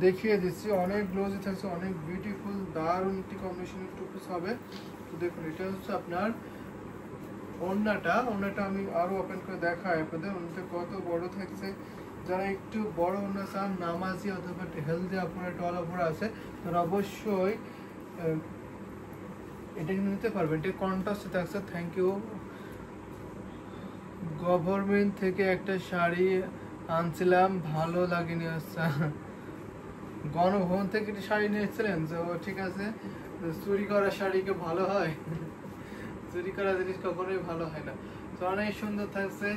দেখিয়ে দিচ্ছি, অনেক গ্লোজি থাকছে, অনেক বিউটিফুল দারুণ একটি কম্বিনেশনের টু পিস হবে। তো দেখুন এটা হচ্ছে আপনার ওড়নাটা আমি আরো ওপেন করে দেখাই আপনাদের। ওড়নাটা কত বড় থাকছে। যারা একটু বড় ওড়না চান, নামাজি অথবা হেলদি আপনারা টল অফার আছে, তারা অবশ্যই এটা কিন্তু নিতে পারবেন। এটা কন্ট্রাস্টে থাকছে। Thank you. গভর্নমেন্ট থেকে একটা শাড়ি আনছিলাম, ভালো লাগেনি। আচ্ছা, গণভবন থেকে একটা শাড়ি নিয়ে এসেছিলেন? তো ঠিক আছে, চুরি করা শাড়িকে ভালো হয়? চুরি করা জিনিস কখনোই ভালো হয় না। তো অনেক সুন্দর থাকছে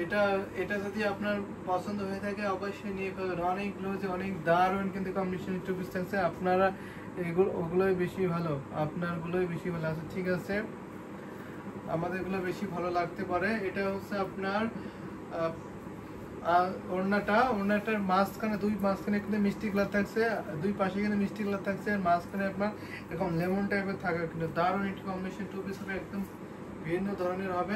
এটা। এটা যদি আপনার পছন্দ হয়ে থাকে অবশ্যই নিয়ে ফেলবেন। অনেক গ্লোজি, অনেক দারুণ কিন্তু কম্বিনেশন টু পিস থাকছে। আপনারা ওগুলোই বেশি ভালো, আপনারগুলোই বেশি ভালো আছে। ঠিক আছে, আমাদেরগুলো বেশি ভালো লাগতে পারে। এটা হচ্ছে আপনার ওড়নাটার মাঝখানে মাঝখানে কিন্তু মিষ্টি কালার থাকছে, দুই পাশে কিন্তু মিষ্টি কালার থাকছে, আর মাঝখানে আপনার এরকম লেমন টাইপের থাকা কিন্তু দারুণ একটি কম্বিনেশন টু পিস হবে, একদম ভিন্ন ধরনের হবে।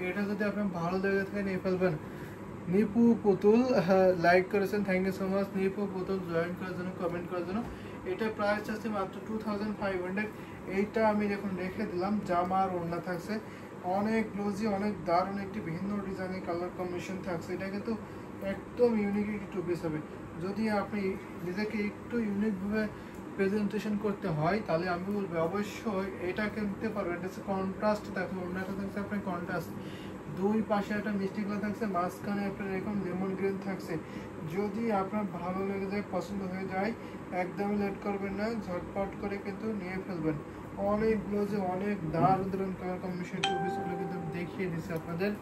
এটা যদি আপনার ভালো লেগে থাকে নিয়ে ফেলবেন। নিপু পুতুল লাইক করেছেন, thank you so much Nipu Putul join করার জন্য, কমেন্ট করার জন্য। এটা প্রাইস আছে মাত্র 2500। এইটা আমি দেখুন রেখে দিলাম। জামা আর ওড়না থাকছে, অনেক গ্লোজি, অনেক দারুণ একটি ভিন্ন ডিজাইনের কালার কম্বিনেশন থাকছে। এটা কিন্তু একদম ইউনিক একটি টু পিস হবে। যদি আপনি নিজেকে একটু ইউনিকভাবে প্রেজেন্টেশন করতে হয় তাহলে আমি বলবো অবশ্যই এটা কিনতে পারবেন। এটা হচ্ছে কন্ট্রাস্ট থাকবে, ওড়নাটা থাকছে আপনার কন্ট্রাস্ট, দুই পাশে একটা মিষ্টি কালার থাকছে, মাঝখানে আপনার এরকম লেমন গ্রিন থাকছে। যদি আপনার ভালো লেগে যায়, পছন্দ হয়ে যায়, একদমই লেট করবেন না, ঝটপট করে কিন্তু নিয়ে ফেলবেন। অনেকগুলো যে অনেক দারুণ দারুণ কালার কম্বিনেশন টু পিসগুলো কিন্তু দেখিয়ে দিচ্ছি আপনাদের।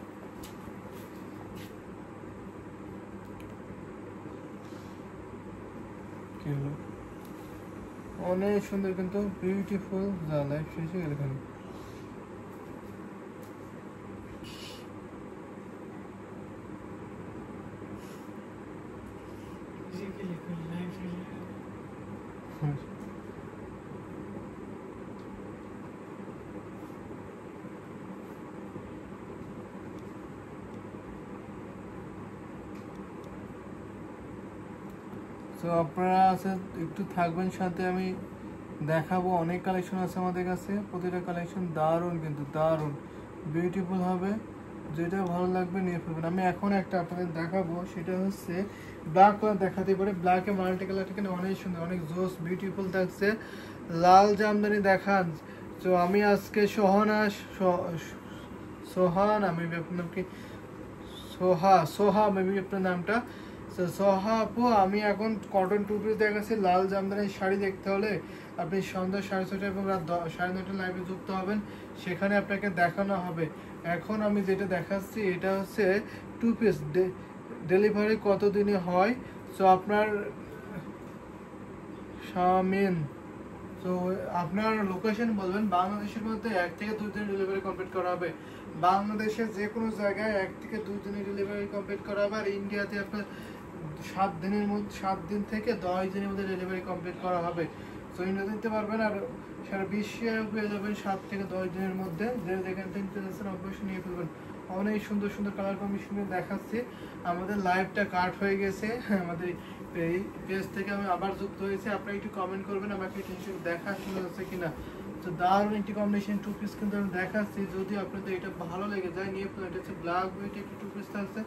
অনেক সুন্দর কিন্তু বিউটিফুল। যা লাইফ শেষে গেল এখানে। তো আপনারা আছে একটু থাকবেন সাথে, আমি দেখাবো। অনেক কালেকশন আছে আমাদের কাছে, প্রতিটা কালেকশন দারুণ কিন্তু দারুণ বিউটিফুল হবে। যেটা ভালো লাগবে নিয়ে ফেলবেন। আমি এখন একটা আপনাদের দেখাবো, সেটা হচ্ছে ব্ল্যাক কালার দেখাতে পারে। ব্ল্যাকে মাল্টি কালারটা কিন্তু অনেক সুন্দর, অনেক জোস বিউটিফুল থাকছে। লাল জামদানি দেখান। তো আমি আজকে সোহানা মেবি আপনার কি সোহা মেবি আপনার নামটা। সোহা আপু, আমি এখন কটন টু পিস দেখাচ্ছি। লাল জামদানির শাড়ি দেখতে হলে আপনি সন্ধ্যা 6:30 এবং রাত 9:30 লাইভে যুক্ত হবেন, সেখানে আপনাকে দেখানো হবে। এখন আমি যেটা দেখাচ্ছি এটা হচ্ছে টু পিস। ডেলিভারি কতদিনে হয়? সো আপনার শামিন, তো আপনার লোকেশন বলবেন। বাংলাদেশের মধ্যে 1 থেকে 2 দিন ডেলিভারি কমপ্লিট করা হবে। বাংলাদেশের যে কোনো জায়গায় 1 থেকে 2 দিনের ডেলিভারি কমপ্লিট করা হবে। আর ইন্ডিয়াতে আপনার 7 দিন থেকে 10 দিনের মধ্যে ডেলিভারি কমপ্লিট করা হবে। তো ইন্ডিয়া দিতে পারবেন, আর সারা বিশ্বে পেয়ে যাবেন 7 থেকে 10 দিনের মধ্যে। যে যেখান থেকে অবশ্যই নিয়ে ফেলবেন। অনেক সুন্দর সুন্দর কালার কম্বিনেশন দেখাচ্ছি। আমাদের লাইভটা কাট হয়ে গেছে, আমাদের এই পেজ থেকে আমি আবার যুক্ত হয়েছে। আপনারা একটু কমেন্ট করবেন আমাকে টেনশন দেখা শোনা যাচ্ছে কিনা। তো দারুণ একটি কম্বিনেশন টু পিস কিন্তু আমি দেখাচ্ছি। যদি আপনাদের এটা ভালো লেগে যায় নিয়ে ফেলুন। এটা হচ্ছে ব্ল্যাক উইথ একটি টু পিস থাকছে,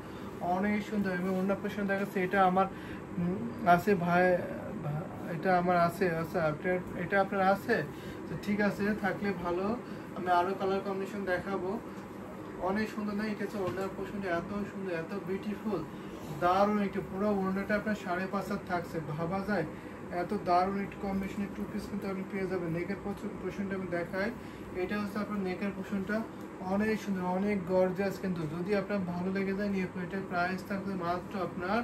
অনেক সুন্দর। এবং অন্য পেশন দেখাচ্ছে, এটা আমার আছে ভাই, এটা আমার আছে। আচ্ছা, আপনার এটা আপনার আছে, তো ঠিক আছে, থাকলে ভালো। আমি আরো কালার কম্বিনেশন দেখাবো। অনেক সুন্দর না? এটা হচ্ছে ওড়নার পোর্শনটা এত সুন্দর, এত বিউটিফুল, দারুণ একটু। পুরো ওড়নাটা আপনার 5.5 হাত থাকছে, ভাবা যায় এত দারুণ একটি কম্বিনেশনের টু পিস কিন্তু আপনি পেয়ে যাবেন। নেকের পোর্শনটা আমি দেখাই। এটা হচ্ছে আপনার নেকের পোর্শনটা, অনেক সুন্দর, অনেক গর্জিয়াস কিন্তু। যদি আপনার ভালো লেগে যায় নিয়ে এটার প্রাইস থাকবে মাত্র আপনার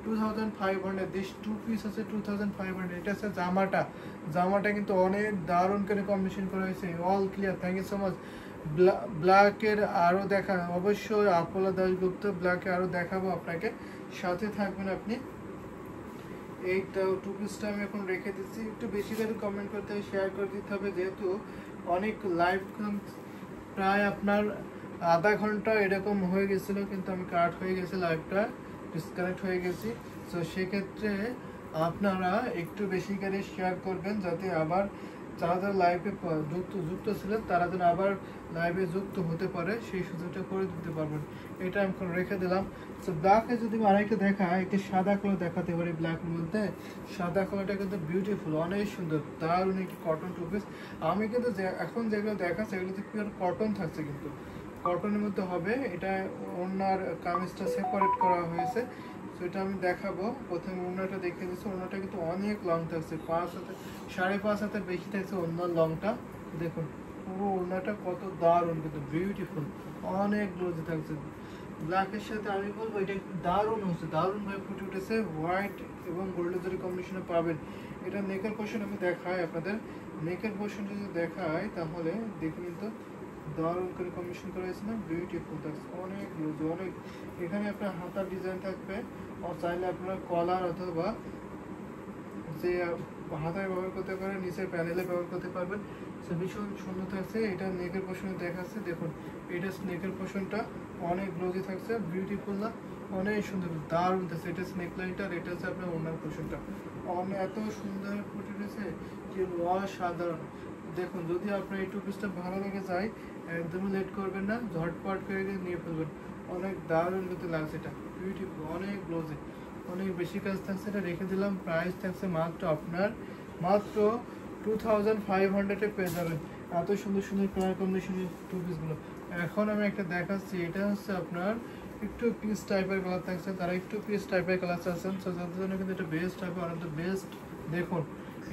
2500। দিস টু পিস আছে 2500। এটা হচ্ছে জামাটা কিন্তু অনেক দারুণ করে কম্বিনেশন করা হয়েছে। All clear, thank you so much. ব্ল্যাকের আরও দেখা অবশ্যই আপলা দাশগুপ্ত, ব্ল্যাকে আরও দেখাবো আপনাকে, সাথে থাকবেন আপনি। এইটা টু পিসটা আমি এখন রেখে দিচ্ছি। একটু বেশি করে কমেন্ট করতে হবে, শেয়ার করে দিতে হবে, যেহেতু অনেক লাইভ প্রায় আপনার আধা ঘন্টা এরকম হয়ে গেছিলো, কিন্তু আমি কাট হয়ে গেছে, লাইভটা ডিসকানেক্ট হয়ে গেছি। তো সেক্ষেত্রে আপনারা একটু বেশি করে শেয়ার করবেন, যাতে আবার যারা যারা লাইভে যুক্ত ছিলেন তারা যেন আবার লাইভে যুক্ত হতে পারে, সেই সুযোগটা করে দিতে পারবেন। এটা আমি রেখে দিলাম। তো ব্ল্যাকে যদি আরেকটা দেখায়, একটা সাদা কালার দেখাতে পারি ব্ল্যাকের মধ্যে। সাদা কালারটা কিন্তু বিউটিফুল, অনেক সুন্দর, দারুণ একটি কটন টু পিস। আমি কিন্তু এখন যেগুলো দেখাচ্ছি এগুলো তো পিওর কটন থাকছে, কিন্তু কটনের মধ্যে হবে। এটা ওনার কামিজটা সেপারেট করা হয়েছে, তো এটা আমি দেখাবো। প্রথমে ওনাটা দেখিয়ে দিচ্ছি। ওনাটা কিন্তু অনেক লং থাকছে, 5 হাতে 5.5 হাতে বেশি থাকছে ওনার লংটা। দেখুন পুরো ওনাটা কত দারুণ, কিন্তু বিউটিফুল, অনেক গ্লোজি থাকছে। ব্ল্যাকের সাথে আমি বলবো এটা একটু দারুণ হচ্ছে, দারুণ ভাবে ফুটে উঠেছে। হোয়াইট এবং গোল্ডেন জরি কম্বিনেশনে পাবেন। এটা নেকের পোর্শন আমি দেখাই আপনাদের। নেকের পোর্শন যদি দেখাই তাহলে দেখুন তো দারুণ করে কম্বিনেশন করা হয়েছে না, বিউটিফুল থাকছে, অনেক গ্লোজি, অনেক। এখানে আপনার হাতার ডিজাইন থাকবে, আর চাইলে আপনারা কলার অথবা যে হাতায় ব্যবহার করতে পারেন, নিচের প্যানেলে ব্যবহার করতে পারবেন। সো ভীষণ সুন্দর থাকছে। এটা নেকের পোর্শনে দেখাচ্ছে, দেখুন এটা নেকের পোর্শনটা অনেক গ্লোজি থাকছে, বিউটিফুল না, অনেক সুন্দর, দারুণ থাকছে। এটা নেক লাইনটা, এটা হচ্ছে আপনার ওনার পোর্শনটা, এত সুন্দর ফুটে উঠেছে যে অসাধারণ। দেখুন যদি আপনার এই টু পিসটা ভালো লেগে যায় একদমই লেট করবেন না, ঝটপট করে নিয়ে ফেলবেন। অনেক দারুণ কিন্তু লাগছে, এটা বিউটিফুল, অনেক গ্লোজি, অনেক বেশি কাজ থাকছে। এটা রেখে দিলাম। প্রাইস থাকছে মাত্র আপনার মাত্র 2500-এ পেয়ে যাবেন এত সুন্দর সুন্দর কালার কম্বিনেশনের টু পিসগুলো। এখন আমি একটা দেখাচ্ছি, এটা হচ্ছে আপনার একটু পিস টাইপের কালার থাকছে, তারা একটু পিস টাইপের কালার চাচ্ছেন, সো তাদের জন্য কিন্তু এটা বেস্ট হবে, ওয়ান অফ দ্য বেস্ট। দেখুন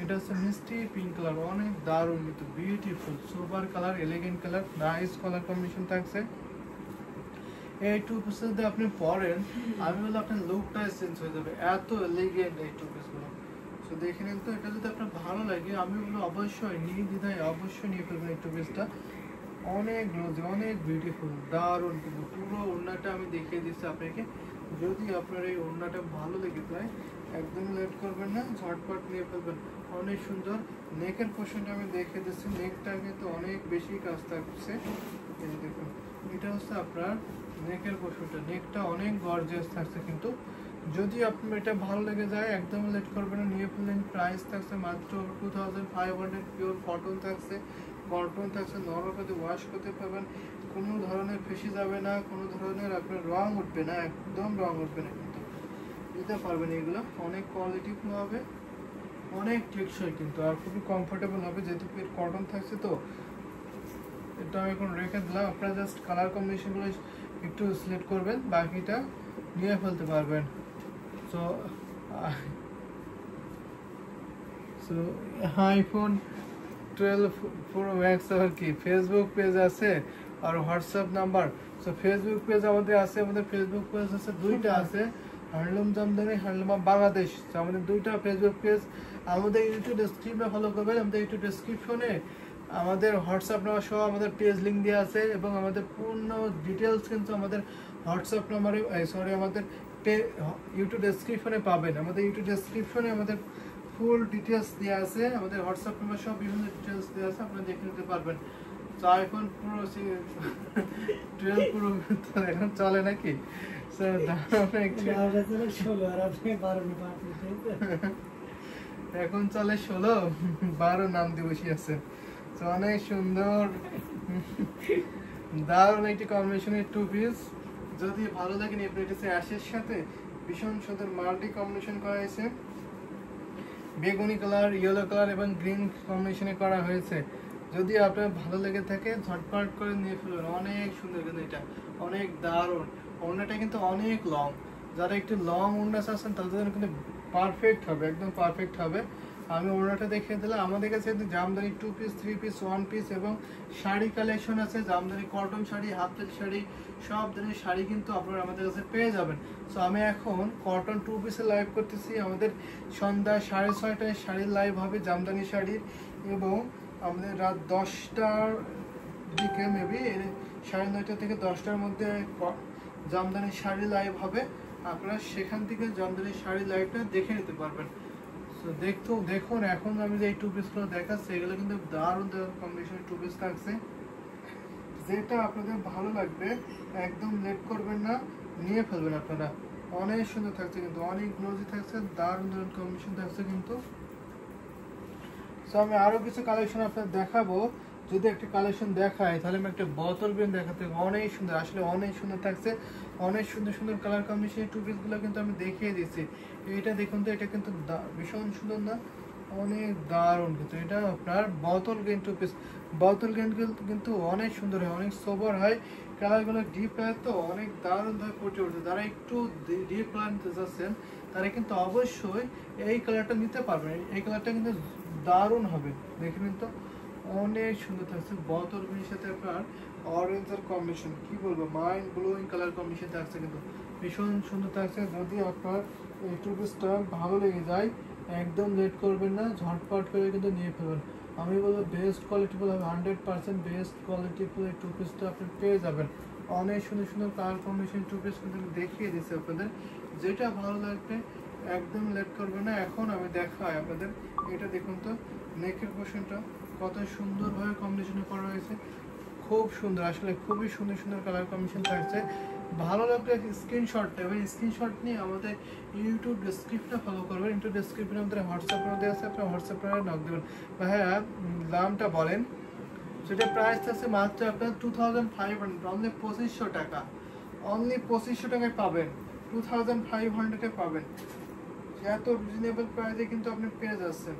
এটা হচ্ছে মিষ্টি পিঙ্ক কালার, অনেক দারুণ কিন্তু beautiful, super colour, elegant colour, nice colour combination থাকছে। এই টু পিস যদি আপনি পরেন আমি বলবো আপনার লুকটাই চেঞ্জ হয়ে যাবে, এত এলিগেন্ট এই টু পিসগুলো। তো দেখে নিন তো, এটা যদি আপনার ভালো লাগে আমি বলবো অবশ্যই নির্দ্বিধায় অবশ্যই নিয়ে ফেলবেন এই টু পিসটা। অনেক গ্লোজি, অনেক বিউটিফুল, দারুণ কিন্তু পুরো ওড়নাটা আমি দেখিয়ে দিচ্ছি আপনাকে। যদি আপনার এই ওড়নাটা ভালো লেগে যায় একদম লেট করবেন না, ঝটপট নিয়ে ফেলবেন, অনেক সুন্দর। নেকের পোর্শনটা আমি দেখিয়ে দিচ্ছি, নেকটা কিন্তু অনেক বেশি কাজ থাকছে। এই যে দেখুন এটা হচ্ছে আপনার নেকের পোর্শনটা, নেকটা অনেক গর্জিয়াস থাকছে কিন্তু। যদি আপনার এটা ভালো লেগে যায় একদম লেট করবেন না, নিয়ে ফেললেন। প্রাইস থাকছে মাত্র 2500, পিওর কটন থাকছে, কটন থাকছে, নরম করতে ওয়াশ করতে পারবেন, কোনো ধরনের ফেসে যাবে না, কোনো ধরনের আপনার রং উঠবে না, একদম রং উঠবে না, কিন্তু নিতে পারবেন। এগুলো অনেক কোয়ালিটিফুল হবে, অনেক টেকসই কিন্তু, আর খুবই কমফোর্টেবল হবে, যেহেতু কটন থাকছে। তো এটা আমি এখন রেখে দিলাম, আপনারা জাস্ট কালার কম্বিনেশনগুলো একটু সিলেক্ট করবেন, বাকিটা নিয়ে ফেলতে পারবেন। So so iPhone 12 Pro Max আর কি ফেসবুক পেজ আছে আর WhatsApp number. So Facebook page আমাদের আছে, আমাদের ফেসবুক পেজ আছে দুইটা আছে, হ্যান্ডলুম জামদানি, হ্যান্ডলুম বাংলাদেশ। তো আমাদের দুইটা ফেসবুক পেজ। আমাদের ইউটিউব ডেসক্রিপশনে ফলো করবেন, আমাদের ইউটিউব ডেসক্রিপশনে আমাদের হোয়াটসঅ্যাপ নাম্বার সহ আমাদের পেজ লিঙ্ক দেওয়া আছে, এবং আমাদের পূর্ণ ডিটেলস কিন্তু আমাদের হোয়াটসঅ্যাপ নাম্বারে সরি আমাদের ইউটিউব ডেসক্রিপশনে পাবেন। আমাদের ইউটিউব ডেসক্রিপশনে আমাদের ফুল ডিটেলস দেওয়া আছে, আমাদের হোয়াটসঅ্যাপ নাম্বার সব বিভিন্ন ডিটেলস দেওয়া আছে, আপনারা দেখে নিতে পারবেন। তো আইফোন পুরো 12 পুরো এখন চলে নাকি? এখন চলে 16, 12 নাম দিয়ে বসে আছে। তো অনেক সুন্দর দারুণ একটি কম্বিনেশনের টু পিস। যদি ভালো লাগে নিয়ে এটা অ্যাশের সাথে ভীষণ সুন্দর মাল্টি কম্বিনেশন করা হয়েছে, বেগুনি কালার, ইয়েলো কালার এবং গ্রিন কম্বিনেশনে করা হয়েছে। যদি আপনার ভালো লেগে থাকে ঝটপট করে নিয়ে ফেলুন, অনেক সুন্দর কিন্তু এটা, অনেক দারুণ। ওড়নাটা কিন্তু অনেক লং, যারা একটু লং ওড়না চাচ্ছেন তাদের জন্য কিন্তু পারফেক্ট হবে, একদম পারফেক্ট হবে। আমি ওড়নাটা দেখিয়ে দিলাম। আমাদের কাছে জামদানি 2 পিস, 3 পিস, 1 পিস এবং শাড়ি কালেকশন আছে, Jamdani cotton sari, half pant sari, সব ধরনের শাড়ি কিন্তু আপনারা আমাদের কাছে পেয়ে যাবেন। সো আমি এখন কটন 2 পিসে লাইভ করতেছি। আমাদের সন্ধ্যা 6:30টায় শাড়ির লাইভ হবে, জামদানি শাড়ির, এবং আমাদের রাত 10টার দিকে মেবি 9:30 থেকে 10টার মধ্যে জামদানি শাড়ি লাইভ হবে। আপনারা সেখান থেকে জামদানি শাড়ি লাইভটা দেখে নিতে পারবেন। তো দেখুন এখন আমি যে এই টু পিসগুলো দেখাচ্ছি এগুলো কিন্তু দারুণ দারুণ কম্বিনেশনের টু পিস থাকছে, যেটা আপনাদের ভালো লাগবে একদম লেট করবেন না, নিয়ে ফেলবেন আপনারা। অনেক সুন্দর থাকছে কিন্তু, অনেক গ্লোজি থাকছে, দারুণ দারুণ কম্বিনেশন থাকছে কিন্তু। সো আমি আরো কিছু কালেকশন আপনাদের দেখাবো। যদি একটা কালেকশন দেখায় তাহলে আমি একটা বোতল গ্রিন দেখাতে, অনেক সুন্দর, আসলে অনেক সুন্দর থাকছে, অনেক সুন্দর সুন্দর কালার কম্বিনেশন টু পিস গুলো কিন্তু আমি দেখিয়ে দিচ্ছি। এটা দেখুন তো, এটা কিন্তু ভীষণ সুন্দর না, অনেক দারুণ কিন্তু। এটা আপনার বোতল গ্রিন টু পিস, বোতল গ্রিন কিন্তু অনেক সুন্দর হয়, অনেক সোবার হয়, কালারগুলো ডিপ হয়, তো অনেক দারুণভাবে ফুটে উঠছে। যারা একটু ডিপ কালার নিতে চাচ্ছেন তারা কিন্তু অবশ্যই এই কালারটা নিতে পারবেন। এই কালারটা কিন্তু দারুণ হবে, দেখে নিন তো, অনেক সুন্দর থাকছে। বোতল গ্রিনের সাথে আপনার অরেঞ্জের কম্বিনেশন, কি বলবো, মাইন্ড ব্লোয়িং কালার কম্বিনেশন থাকছে কিন্তু, ভীষণ সুন্দর থাকছে। যদি আপনার এই টু পিসটা ভালো লেগে যায় একদম লেট করবেন না, ঝটপট করে কিন্তু নিয়ে ফেলবেন। আমি বলবো বেস্ট কোয়ালিটিফুল হবে, 100% বেস্ট কোয়ালিটিফুল এই টু পিসটা আপনি পেয়ে যাবেন। অনেক সুন্দর সুন্দর কালার কম্বিনেশন টু পিস কিন্তু আমি দেখিয়ে দিচ্ছি আপনাদের, যেটা ভালো লাগবে একদম লেট করবে না। এখন আমি দেখাই আপনাদের, এটা দেখুন তো, নেকের পোর্শনটা কত সুন্দরভাবে কম্বিনেশন করা হয়েছে, খুব সুন্দর, আসলে খুবই সুন্দর সুন্দর কালার কম্বিনেশন থাকছে। ভালো লাগলে স্ক্রিনশট নেবেন, স্ক্রিনশট নিয়ে আমাদের ইউটিউব ডেসক্রিপশনটা ফলো করবেন। ইউটিউব ডেসক্রিপশনে আমাদের হোয়াটসঅ্যাপের মধ্যে আছে, আপনার হোয়াটসঅ্যাপে নক দেবেন। ভাইয়া দামটা বলেন। সেটা প্রাইস আছে মাত্র আপনার 2500, অনলি 2500 টাকা, অনলি 2500 টাকায় পাবেন, 2500 পাবেন। এত রিজনেবল প্রাইসে কিন্তু আপনি পেয়ে যাচ্ছেন।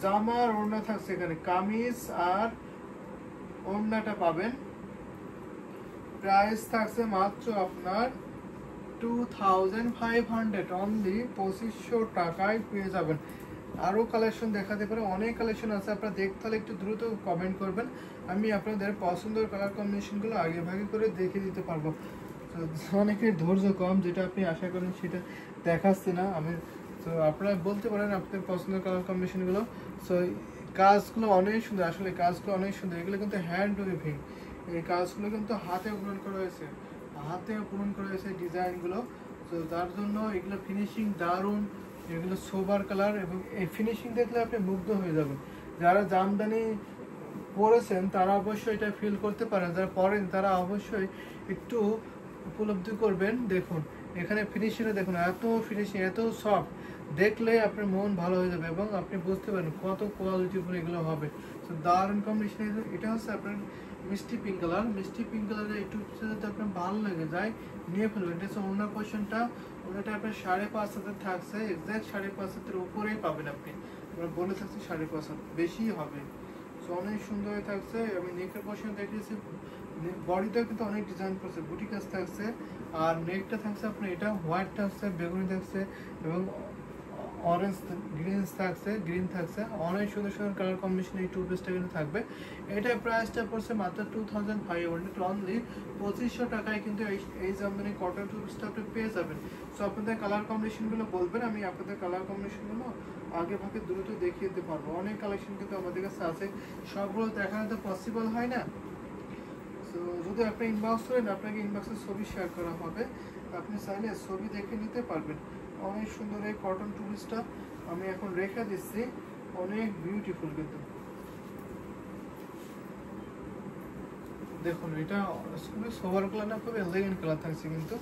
জামা আর ওড়না থাকছে এখানে, কামিজ আর ওড়নাটা পাবেন। প্রাইস থাকছে মাত্র আপনার 2500, অনলি 2500 টাকায় পেয়ে যাবেন। আরও কালেকশন দেখাতে পারে, অনেক কালেকশন আছে, আপনারা দেখতে হলে একটু দ্রুত কমেন্ট করবেন, আমি আপনাদের পছন্দের কালার কম্বিনেশনগুলো আগে ভাগে করে দেখে দিতে পারবো। অনেকের ধৈর্য কম, যেটা আপনি আশা করেন সেটা দেখাচ্ছি না আমি। তো আপনারা বলতে পারেন আপনাদের পছন্দের কালার কম্বিনেশনগুলো। সো কাজগুলো অনেক সুন্দর, আসলে কাজগুলো অনেক সুন্দর, এগুলো কিন্তু হ্যান্ড উইভিং, এই কাজগুলো কিন্তু হাতে পূরণ করা হয়েছে, হাতে পূরণ করা হয়েছে ডিজাইনগুলো। তো তার জন্য এগুলো ফিনিশিং দারুণ, এগুলো সোবার কালার, এবং এই ফিনিশিং দেখলে আপনি মুগ্ধ হয়ে যাবেন। যারা জামদানি পরেছেন তারা অবশ্যই এটা ফিল করতে পারেন, যারা পরেন তারা অবশ্যই একটু উপলব্ধি করবেন। দেখুন এখানে ফিনিশিংয়ে দেখুন, এত ফিনিশিং, এত সফট, দেখলে আপনার মন ভালো হয়ে যাবে এবং আপনি বুঝতে পারেন কত কোয়ালিটিফুল এগুলো হবে। তো দারুণ কম্বিনেশন। এটা হচ্ছে আপনার মিষ্টি পিঙ্ক কালার, মিষ্টি পিঙ্ক কালারের একটু যদি আপনার ভালো লেগে যায় নিয়ে ফেলবেন। এটা হচ্ছে ওনার পোর্শনটা, ওনাটা আপনার 5.5 থাকছে, এক্সাক্ট 5.5 উপরেই পাবেন আপনি, আমরা বলে থাকছি 5.5, বেশি হবে। সো অনেক সুন্দর থাকছে। আমি নেকের পোর্শন দেখিয়েছি, বডিটা কিন্তু অনেক ডিজাইন করছে, বুটি কাজ থাকছে, আর নেকটা থাকছে আপনার এটা হোয়াইট থাকছে, বেগুনি থাকছে, এবং অরেঞ্জ গ্রিন থাকছে, গ্রিন থাকছে, অনেক সুন্দর সুন্দর কালার কম্বিনেশন এই টু পিসটা কিন্তু থাকবে। এটা প্রাইসটা পড়ছে মাত্র 2500, অনলি 2500 টাকায় কিন্তু এই জামদানি কটন টু পিসটা আপনি পেয়ে যাবেন। সো আপনাদের কালার কম্বিনেশনগুলো বলবেন, আমি আপনাদের কালার কম্বিনেশনগুলো আগে ভাগে দ্রুত দেখিয়ে দিতে পারবো। অনেক কালেকশন কিন্তু আমাদের কাছে আছে, সবগুলো দেখানো তো পসিবল হয় না। তো যদি আপনি ইনবক্স করেন, আপনাকে ইনবক্সে ছবি শেয়ার করা হবে, আপনি চাইলে ছবি দেখে নিতে পারবেন। অনেক সুন্দর এই কটন টু পিসটা আমি এখন রেখে দিচ্ছি, অনেক বিউটিফুল কিন্তু। দেখুন এটা খুবই সোবার কালার না, খুব এলিগেন্ট কালার থাকছে কিন্তু।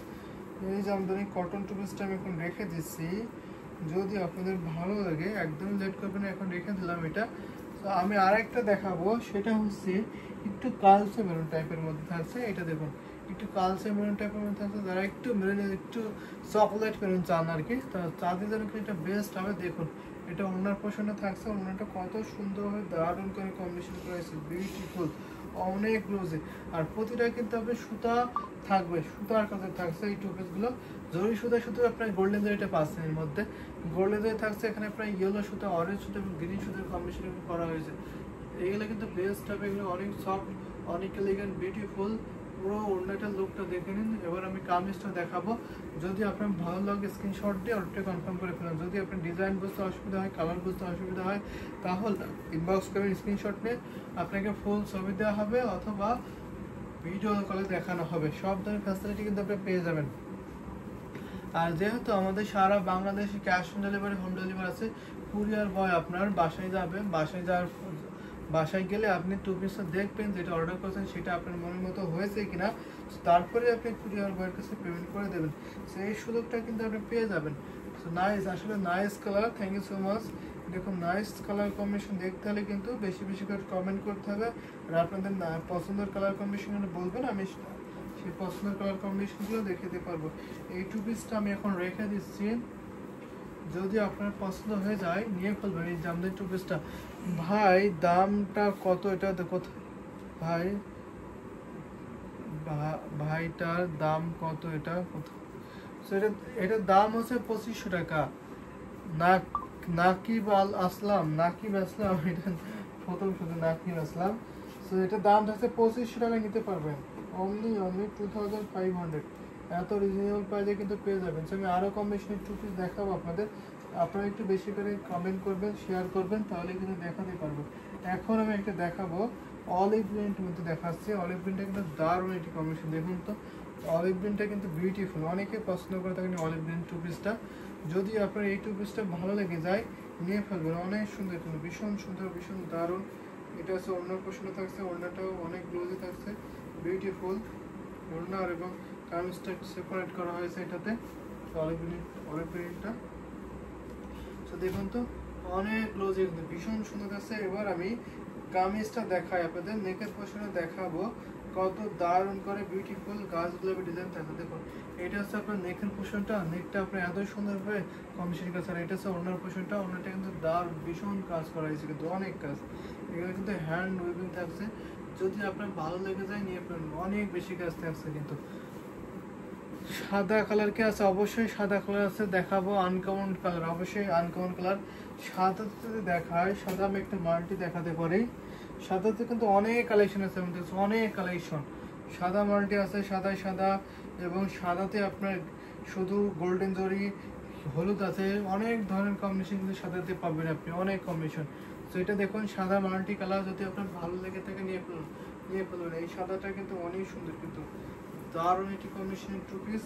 এই জামদানি কটন টু পিসটা আমি এখন রেখে দিচ্ছি, যদি আপনাদের ভালো লাগে একদম লেট করবেন, এখন রেখে দিলাম এটা। তো আমি আরেকটা দেখাবো, সেটা হচ্ছে একটু কালচে মেরুন টাইপের মধ্যে থাকছে। এটা দেখুন একটু কালচে মেরুন টাইপের মধ্যে থাকছে, যারা একটু মেরুন, একটু চকলেট মেরুন চান আর কি, তাদের জন্য এটা বেস্ট হবে। দেখুন এটা ওনার পোর্শনে থাকছে, ওনারটা কত সুন্দরভাবে দারুণ করে কম্বিনেশন করেছে, বিউটিফুল, অনেক গ্লোজি। আর প্রতিটা কিন্তু আপনার সুতা থাকবে, সুতার কাছে থাকছে এই টু পিসগুলো, জরি সুতা শুধু আপনার গোল্ডেন জরিটা পাচ্ছেন, এর মধ্যে গোল্ডেন জরি থাকছে, এখানে আপনার ইয়েলো সুতা, অরেঞ্জ সুতা এবং গ্রিন সুতার কম্বিনেশন করা হয়েছে। এগুলো কিন্তু বেস্ট হবে, এগুলো অনেক সফট, অনেক এলিগেন্ট, বিউটিফুল। পুরো ওড়নাটার লুকটা দেখে নিন। এবার আমি কামিজটা দেখাবো, যদি আপনার ভালো লাগে স্ক্রিনশট দিয়ে অর্ডারটা কনফার্ম করে ফেলেন। যদি আপনার ডিজাইন বুঝতে অসুবিধা হয়, কালার বুঝতে অসুবিধা হয়, তাহলে ইনবক্স করবেন, স্ক্রিনশট নিয়ে আপনাকে ফুল ছবি দেওয়া হবে অথবা ভিডিও কলে দেখানো হবে। সব ধরনের ফ্যাসিলিটি কিন্তু আপনি পেয়ে যাবেন। আর যেহেতু আমাদের সারা বাংলাদেশে cash on delivery, home delivery আছে, কুরিয়ার বয় আপনার বাসায় যাবে, বাসায় যাওয়ার বাসায় গেলে আপনি টু পিসটা দেখবেন যেটা অর্ডার করছেন সেটা আপনার মনের মতো হয়েছে কিনা, তারপরে আপনি কুরিয়ার বয়ের কাছে পেমেন্ট করে দেবেন। সো এই সুযোগটা কিন্তু আপনি পেয়ে যাবেন। সো নাইস, আসলে nice colour, thank you so much. দেখুন নাইস কালার কম্বিনেশন দেখতে হলে কিন্তু বেশি বেশি করে কমেন্ট করতে হবে, আর আপনাদের পছন্দের কালার কম্বিনেশন বলবেন, আমি সেই পছন্দের কালার কম্বিনেশনগুলো দেখে দিতে পারবো। এই টু পিসটা আমি এখন রেখে দিচ্ছি, যদি আপনার পছন্দ হয়ে যায় নিয়ে ফেলবেন এই জামদানি টু পিসটা। ভাই দামটা কত এটা দেখো ভাই, ভাইটার দাম কত এটা কত? সো এটার দাম হচ্ছে 2500 টাকা। নাকিব আসলাম, নাকিব আসলাম, এটা প্রথম শুধু নাকিব আসলাম। সো এটার দাম হচ্ছে 2500 টাকা, নিতে পারবেন অনলি 2500। এত রিজনেবল প্রাইসে কিন্তু পেয়ে যাবেন। সো আমি আরও কম্বিনেশনের টু পিস দেখাবো আপনাদের, আপনারা একটু বেশি করে কমেন্ট করবেন, শেয়ার করবেন, তাহলে কিন্তু দেখাতে পারবো। এখন আমি একটা দেখাবো অলিভ গ্রিনের মধ্যে দেখাচ্ছি। অলিভ গ্রিনটা কিন্তু দারুণ একটি কম্বিনেশন, দেখুন তো অলিভ গ্রিনটা কিন্তু বিউটিফুল, অনেকে পছন্দ করে থাকেন অলিভ গ্রিন টু পিসটা। যদি আপনার এই টু পিসটা ভালো লেগে যায় নিয়ে ফেলবেন, অনেক সুন্দর কিন্তু ভীষণ সুন্দর, ভীষণ দারুণ। এটা হচ্ছে অন্য পোষণে থাকছে, অন্যটাও অনেক গ্লোজি থাকছে, বিউটিফুল ওড়নার এবং কামিজটা সেপারেট করা হয়েছে এটাতে অলিভ গ্রিনটা। তো দেখুন তো অনেক গ্লোজি কিন্তু ভীষণ সুন্দর আছে। এবার আমি কামিজটা দেখাই আপনাদের, নেকের পোর্শনে দেখাবো কত দারুণ করে বিউটিফুল গাছগুলো ডিজাইন থাকে। দেখুন এটা হচ্ছে আপনার নেকের পোর্শনটা, নেকটা আপনার এত সুন্দরভাবে কমিশন কাজ, আর এটা হচ্ছে ওনার পোর্শনটা, ওনারটা কিন্তু দারুণ ভীষণ কাজ করা হয়েছে, কিন্তু অনেক কাজ। এগুলো কিন্তু হ্যান্ড উইভিং থাকছে, যদি আপনার ভালো লেগে যায় নিয়ে ফেলুন, অনেক বেশি কাজ থাকছে কিন্তু। সাদা কালার কি আছে? অবশ্যই সাদা কালার আছে, দেখাবো আনকমন কালার, অবশ্যই আনকমন কালার। সাদাতে যদি দেখায়, সাদা আমি একটা মাল্টি দেখাতে পারি। সাদাতে কিন্তু অনেক কালেকশন আছে, আমাদের অনেক কালেকশন। সাদা মাল্টি আছে, সাদায় সাদা, এবং সাদাতে আপনার শুধু গোল্ডেন জরি, হলুদ আছে, অনেক ধরনের কম্বিনেশন কিন্তু সাদাতে পাবেন আপনি, অনেক কম্বিনেশন। তো এটা দেখুন সাদা মাল্টি কালার, যদি আপনার ভালো লেগে থাকে নিয়ে ফেলবেন। এই সাদাটা কিন্তু অনেক সুন্দর, কিন্তু দারুণ একটি কম্বিনেশনের টু পিস।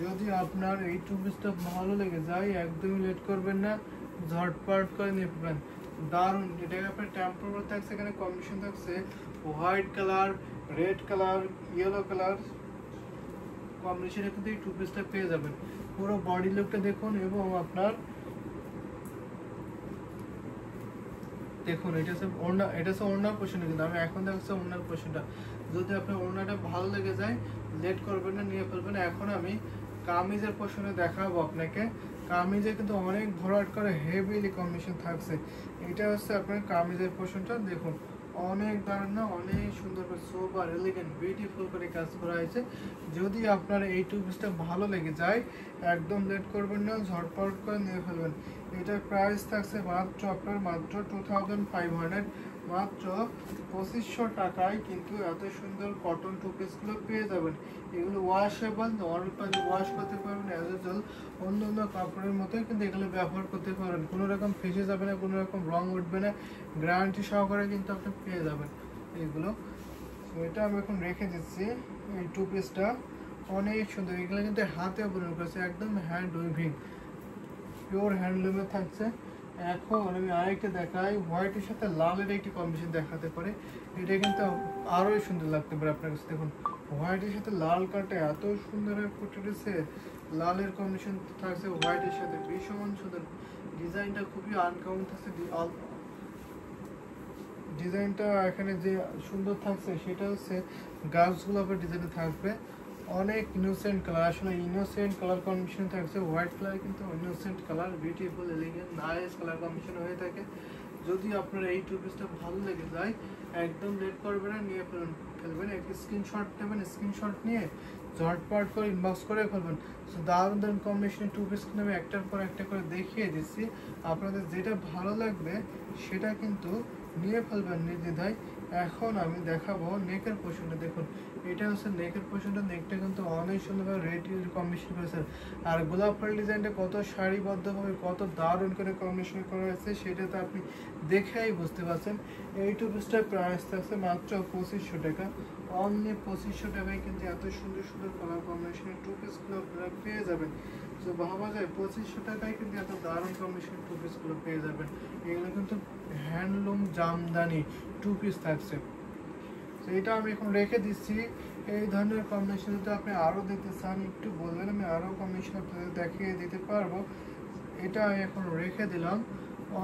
যদি আপনার এই টু পিসটা ভালো লেগে যায় একদমই লেট করবেন না, ঝটপট করে নিয়ে ফেলবেন। দারুণ, এটাকে আপনার টেম্পোর থাকছে, এখানে কম্বিনেশন থাকছে white colour, red colour, yellow colour কম্বিনেশনে কিন্তু এই টু পিসটা পেয়ে যাবেন। পুরো বডি লুকটা দেখুন, এবং আপনার দেখুন এটা হচ্ছে ওড়না, এটা হচ্ছে ওড়নার পোর্শনে, কিন্তু আমি এখন দেখাচ্ছি ওড়নার পোর্শনটা। যদি আপনার ওড়নাটা ভালো লেগে যায় লেট করবেন না, নিয়ে ফেলবেন। এখন আমি কামিজের পোর্শনে দেখাবো আপনাকে। কামিজে কিন্তু অনেক ভরাট করে হেভিলি কম্বিনেশন থাকছে। এটা হচ্ছে আপনার কামিজের পোর্শনটা, দেখুন অনেক দারুণ না, অনেক সুন্দর করে সোবার এলিগেন্ট বিউটিফুল করে কাজ করা হয়েছে। যদি আপনার এই টু পিসটা ভালো লেগে যায় একদম লেট করবেন না, ঝটপট করে নিয়ে ফেলবেন। এটার প্রাইস থাকছে মাত্র আপনার মাত্র 2500, মাত্র 2500 টাকায় কিন্তু এত সুন্দর কটন টু পিসগুলো পেয়ে যাবেন। এগুলো ওয়াশেবল, নর্মাল পানি ওয়াশ করতে পারবেন অ্যাজ ইউজুয়াল, অন্য অন্য কাপড়ের মতোই কিন্তু এগুলো ব্যবহার করতে পারবেন, কোনো রকম ফেসে যাবে না, কোনো রকম রং উঠবে না, গ্যারান্টি সহকারে কিন্তু আপনি পেয়ে যাবেন এগুলো। তো এটা আমি এখন রেখে দিচ্ছি, এই টু পিসটা অনেক সুন্দর। এগুলো কিন্তু হাতে বুনন করেছে, একদম হ্যান্ড উইভিং, পিওর হ্যান্ডলুমে থাকছে। এখন আমি আরেকটা দেখাই, হোয়াইটের সাথে লালের একটি কম্বিনেশন দেখাতে পারে, এটা কিন্তু আরোই সুন্দর লাগতে পারে আপনার কাছে। দেখুন হোয়াইটের সাথে লাল কাটে এত সুন্দর ফুটে উঠেছে, লালের কম্বিনেশন থাকছে হোয়াইটের সাথে, ভীষণ সুন্দর। ডিজাইনটা খুবই আনকমন থাকছে, ডিজাইনটা এখানে যে সুন্দর থাকছে সেটা হচ্ছে গাছগুলো আবার ডিজাইনে থাকবে অনেক ইনোসেন্ট কালার, আসলে ইনোসেন্ট কালার কম্বিনেশন থাকছে। হোয়াইট কালার কিন্তু innocent colour, beautiful elegant nice colour combination হয়ে থাকে। যদি আপনার এই টু পিসটা ভালো লেগে যায় একদম লেট করবেন না, নিয়ে ফেলবেন। একটি স্ক্রিনশট নেবেন, স্ক্রিনশট নিয়ে ঝটপট করে ইনবক্স করে ফেলবেন। সো দারুণ দারুণ কম্বিনেশনের টু পিস কিন্তু আমি একটার পর একটা করে দেখিয়ে দিচ্ছি, আপনাদের যেটা ভালো লাগবে সেটা কিন্তু নিয়ে ফেলবেন নির্দ্বিধায়। এখন আমি দেখাবো নেকের পোর্শনটা। দেখুন এটা হচ্ছে নেকের পোর্শনটা, নেকটা কিন্তু অনেক সুন্দরভাবে রেড কম্বিনেশন করেছে। আর গোলাপ ফুল ডিজাইনটা কত সারিবদ্ধভাবে কত দারুণ করে কম্বিনেশন করা হয়েছে সেটা তো আপনি দেখেই বুঝতে পারছেন। এই টু পিসটার প্রাইস থাকছে মাত্র 2500 টাকা। অনলি 2500 টাকায় কিন্তু এত সুন্দর সুন্দর কালার কম্বিনেশনের টু পিসগুলো আপনারা পেয়ে যাবেন। তো ভাবা যায় 2500 টাকায় কিন্তু এত দারুণ কম্বিনেশনের টু পিসগুলো পেয়ে যাবেন। এগুলো কিন্তু হ্যান্ডলুম জামদানি টু পিস থাকছে। তো এটা আমি এখন রেখে দিচ্ছি। এই ধরনের কম্বিনেশন যদি আপনি আরও দেখতে চান একটু বলবেন, আমি আরও কম্বিনেশন আপনাদের দেখিয়ে দিতে পারবো। এটা আমি এখন রেখে দিলাম।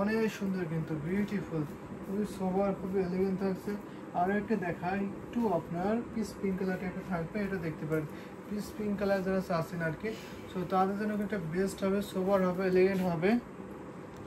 অনেক সুন্দর কিন্তু বিউটিফুল, খুবই সোবার, খুবই এলিগেন্ট থাকছে। আরও একটা দেখাই একটু আপনার পিস পিঙ্ক কালারটা একটা থাকবে, এটা দেখতে পারেন। পিস পিঙ্ক কালার যারা চাচ্ছেন আর কি, সো তাদের জন্য একটা বেস্ট হবে, সোবার হবে, এলিগেন্ট হবে।